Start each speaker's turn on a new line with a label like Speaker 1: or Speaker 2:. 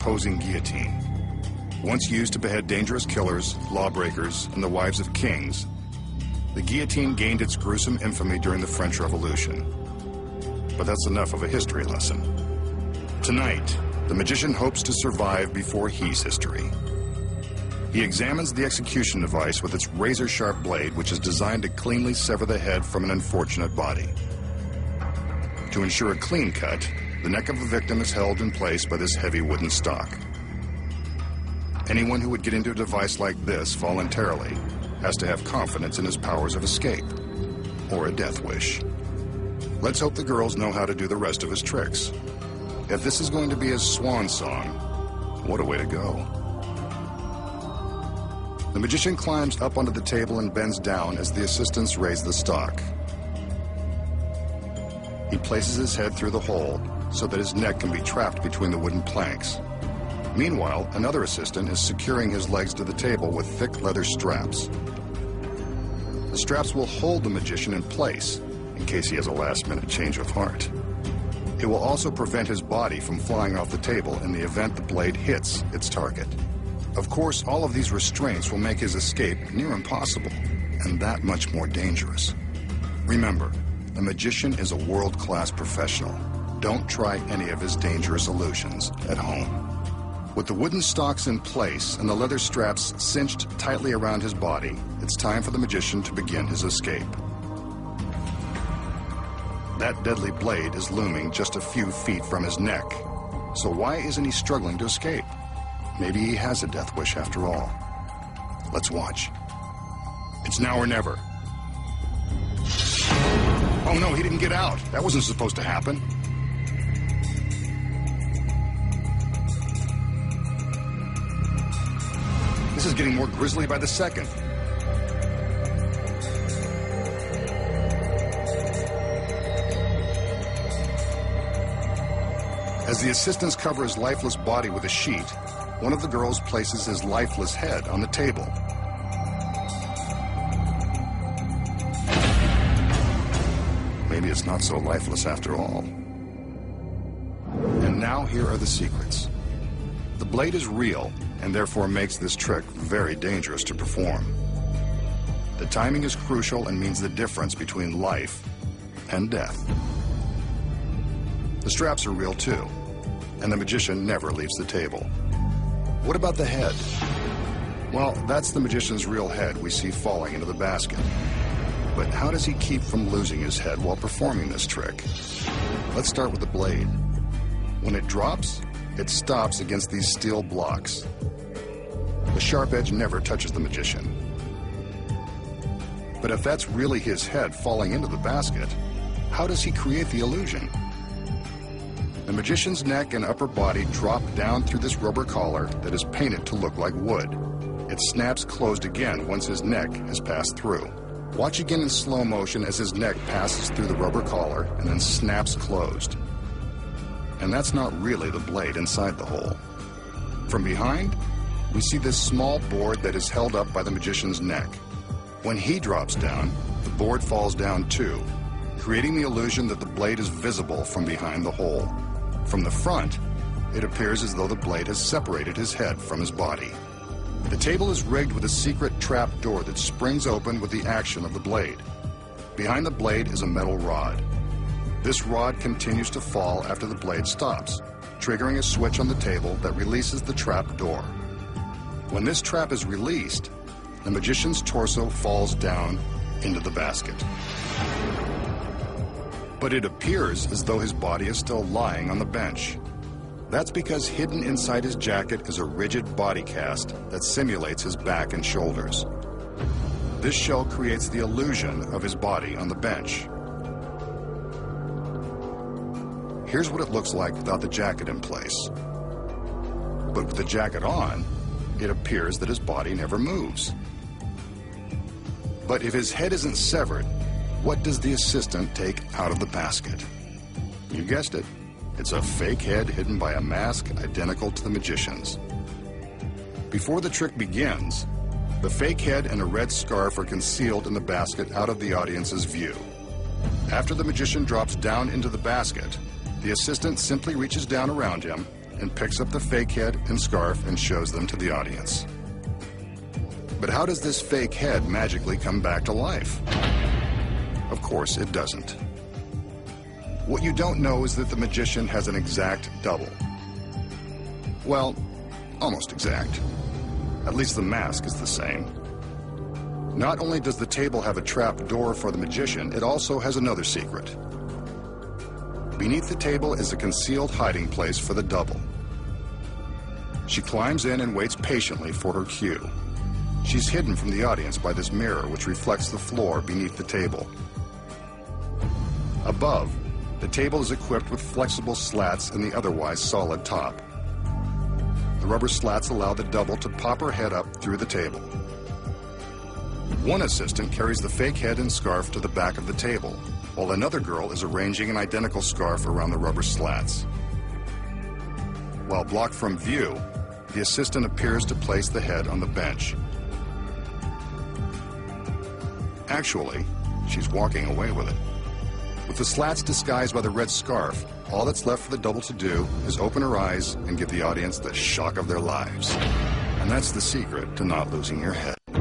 Speaker 1: imposing guillotine. Once used to behead dangerous killers, lawbreakers, and the wives of kings, the guillotine gained its gruesome infamy during the French Revolution. But that's enough of a history lesson. Tonight, the magician hopes to survive before he's history. He examines the execution device with its razor-sharp blade, which is designed to cleanly sever the head from an unfortunate body. To ensure a clean cut, the neck of the victim is held in place by this heavy wooden stock. Anyone who would get into a device like this voluntarily has to have confidence in his powers of escape, or a death wish. Let's hope the girls know how to do the rest of his tricks. If this is going to be his swan song, what a way to go. The magician climbs up onto the table and bends down as the assistants raise the stock. He places his head through the hole so that his neck can be trapped between the wooden planks. Meanwhile, another assistant is securing his legs to the table with thick leather straps. The straps will hold the magician in place in case he has a last-minute change of heart. It will also prevent his body from flying off the table in the event the blade hits its target. Of course, all of these restraints will make his escape near impossible, and that much more dangerous. Remember, a magician is a world-class professional. Don't try any of his dangerous illusions at home. With the wooden stocks in place and the leather straps cinched tightly around his body, it's time for the magician to begin his escape. That deadly blade is looming just a few feet from his neck. So why isn't he struggling to escape? Maybe he has a death wish after all. Let's watch. It's now or never. Oh no, he didn't get out. That wasn't supposed to happen. This is getting more grisly by the second. As the assistants cover his lifeless body with a sheet, one of the girls places his lifeless head on the table. Maybe it's not so lifeless after all. And now here are the secrets. The blade is real and therefore makes this trick very dangerous to perform. The timing is crucial and means the difference between life and death. The straps are real too, and the magician never leaves the table. What about the head? Well, that's the magician's real head we see falling into the basket. But how does he keep from losing his head while performing this trick? Let's start with the blade. When it drops, it stops against these steel blocks. The sharp edge never touches the magician. But if that's really his head falling into the basket, how does he create the illusion? The magician's neck and upper body drop down through this rubber collar that is painted to look like wood. It snaps closed again once his neck has passed through. Watch again in slow motion as his neck passes through the rubber collar and then snaps closed. And that's not really the blade inside the hole. From behind, we see this small board that is held up by the magician's neck. When he drops down, the board falls down too, creating the illusion that the blade is visible from behind the hole. From the front, it appears as though the blade has separated his head from his body. The table is rigged with a secret trap door that springs open with the action of the blade. Behind the blade is a metal rod. This rod continues to fall after the blade stops, triggering a switch on the table that releases the trap door. When this trap is released, the magician's torso falls down into the basket. But it appears as though his body is still lying on the bench. That's because hidden inside his jacket is a rigid body cast that simulates his back and shoulders. This shell creates the illusion of his body on the bench. Here's what it looks like without the jacket in place. But with the jacket on, it appears that his body never moves. But if his head isn't severed, what does the assistant take out of the basket? You guessed it. It's a fake head hidden by a mask identical to the magician's. Before the trick begins, the fake head and a red scarf are concealed in the basket out of the audience's view. After the magician drops down into the basket, the assistant simply reaches down around him and picks up the fake head and scarf and shows them to the audience. But how does this fake head magically come back to life? Of course, it doesn't. What you don't know is that the magician has an exact double. Well, almost exact. At least the mask is the same. Not only does the table have a trap door for the magician, it also has another secret. Beneath the table is a concealed hiding place for the double. She climbs in and waits patiently for her cue. She's hidden from the audience by this mirror which reflects the floor beneath the table. Above, the table is equipped with flexible slats in the otherwise solid top. The rubber slats allow the double to pop her head up through the table. One assistant carries the fake head and scarf to the back of the table, while another girl is arranging an identical scarf around the rubber slats. While blocked from view, the assistant appears to place the head on the bench. Actually, she's walking away with it. With the slats disguised by the red scarf, all that's left for the double to do is open her eyes and give the audience the shock of their lives. And that's the secret to not losing your head.